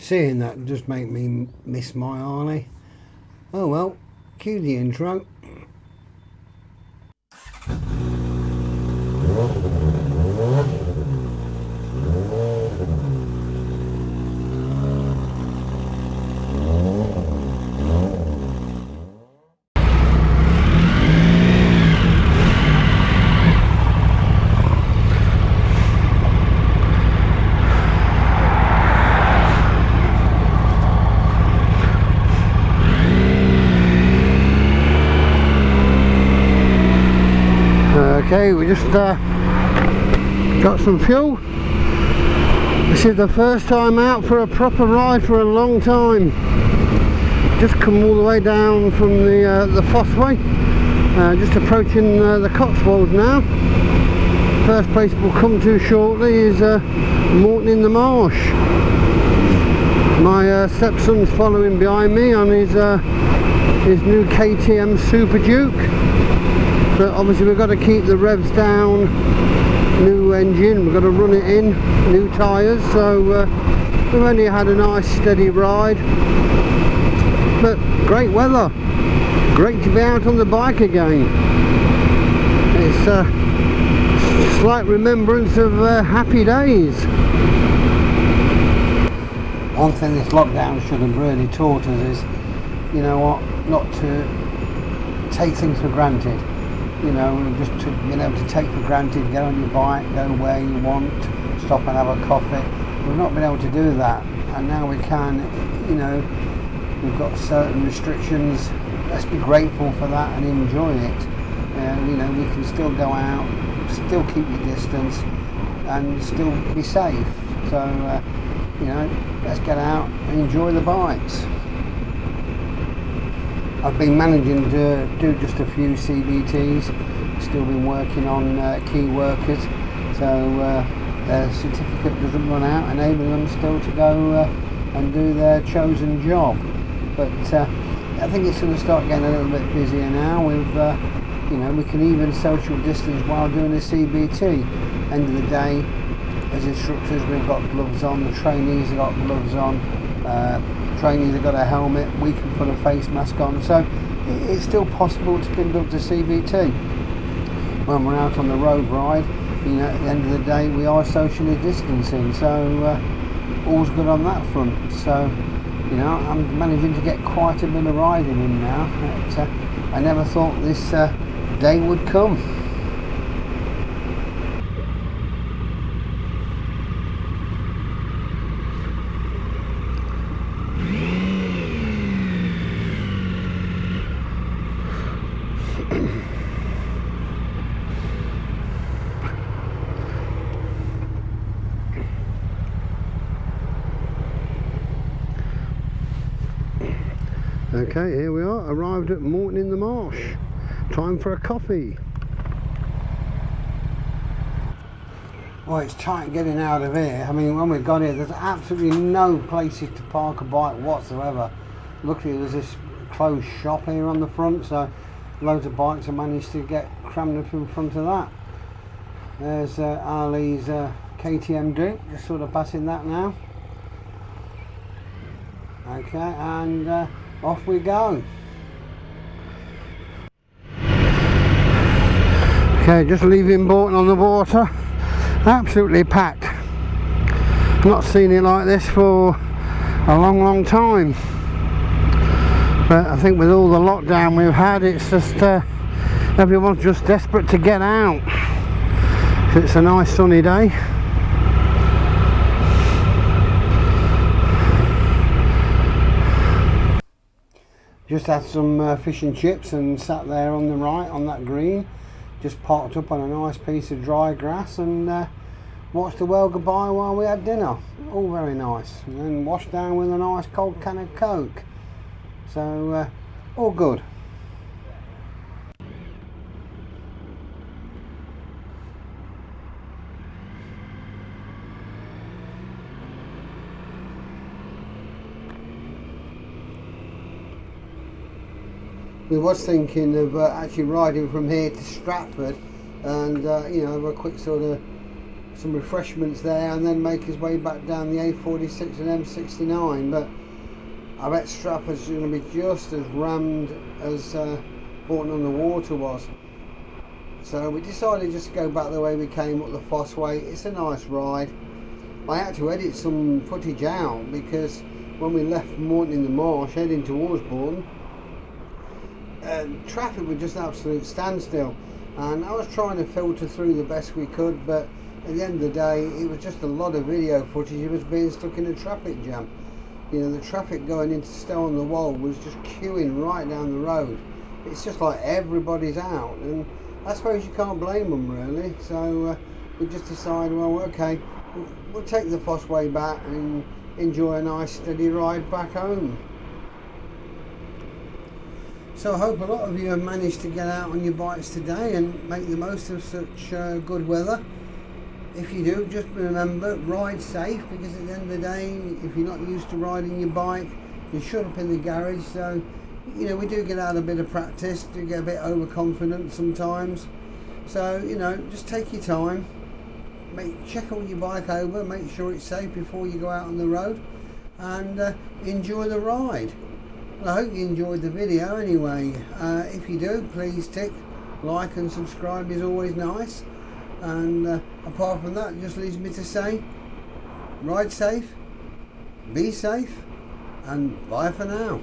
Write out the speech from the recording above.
Seeing that just make me miss my Harley. Oh well, cue the intro. Okay, we just got some fuel. This is the first time out for a proper ride for a long time. Just come all the way down from the Fossway, just approaching the Cotswolds now. First place we'll come to shortly is Morton in the Marsh. My stepson's following behind me on his new KTM Super Duke. But obviously we've got to keep the revs down, new engine, we've got to run it in, new tyres, so we've only had a nice steady ride, but great weather, great to be out on the bike again. It's a slight remembrance of happy days. One thing this lockdown should have really taught us is, you know what, not to take things for granted. You know, just to being able to take for granted, get on your bike, go where you want, stop and have a coffee. We've not been able to do that, and now we can. You know, we've got certain restrictions. Let's be grateful for that and enjoy it. You know, we can still go out, still keep your distance, and still be safe. So, you know, let's get out and enjoy the bikes. I've been managing to do just a few CBTs, still been working on key workers, so their certificate doesn't run out, enabling them still to go and do their chosen job. But I think it's going to start getting a little bit busier now. With you know, we can even social distance while doing a CBT. End of the day, as instructors, we've got gloves on, the trainees have got gloves on. Trainees have got a helmet, we can put a face mask on, so it's still possible to conduct a CBT. When we're out on the road ride, you know, at the end of the day we are socially distancing, so all's good on that front. So, you know, I'm managing to get quite a bit of riding in now. I never thought this day would come. Okay, here we are, arrived at Morton in the Marsh. Time for a coffee. Well, it's tight getting out of here. I mean, when we got here, there's absolutely no places to park a bike whatsoever. Luckily, there's this closed shop here on the front, so loads of bikes have managed to get crammed up in front of that. There's Ali's KTM Duke, just sort of passing that now. Okay, and off we go. Okay, just leaving Morton on the water. Absolutely packed. Not seen it like this for a long time. But I think with all the lockdown we've had, it's just everyone's just desperate to get out. It's a nice sunny day. Just had some fish and chips and sat there on the right on that green, just parked up on a nice piece of dry grass and watched the world goodbye while we had dinner. All very nice, and then washed down with a nice cold can of Coke. So all good. We was thinking of actually riding from here to Stratford and you know, have a quick sort of some refreshments there, and then make his way back down the A46 and M69. But I bet Strafford's going to be just as rammed as Bourton-on-the-Water was. So we decided just to go back the way we came up the Fossway. It's a nice ride. I had to edit some footage out because when we left Morton in the Marsh heading towards Bourton, traffic was just absolute standstill, and I was trying to filter through the best we could, but at the end of the day it was just a lot of video footage. It was being stuck in a traffic jam. You know, the traffic going into Stow-on-the-Wold was just queuing right down the road. It's just like everybody's out, and I suppose you can't blame them really. So we just decided, well, okay, we'll take the Fossway back and enjoy a nice steady ride back home. So I hope a lot of you have managed to get out on your bikes today and make the most of such good weather. If you do, just remember, ride safe, because at the end of the day, if you're not used to riding your bike, you're shut up in the garage. So, you know, we do get out a bit of practice, do get a bit overconfident sometimes. So, you know, just take your time, check all your bike over, make sure it's safe before you go out on the road, and enjoy the ride. Well, I hope you enjoyed the video anyway. If you do, please tick like and subscribe, is always nice. And apart from that, it just leaves me to say, ride safe, be safe, and bye for now.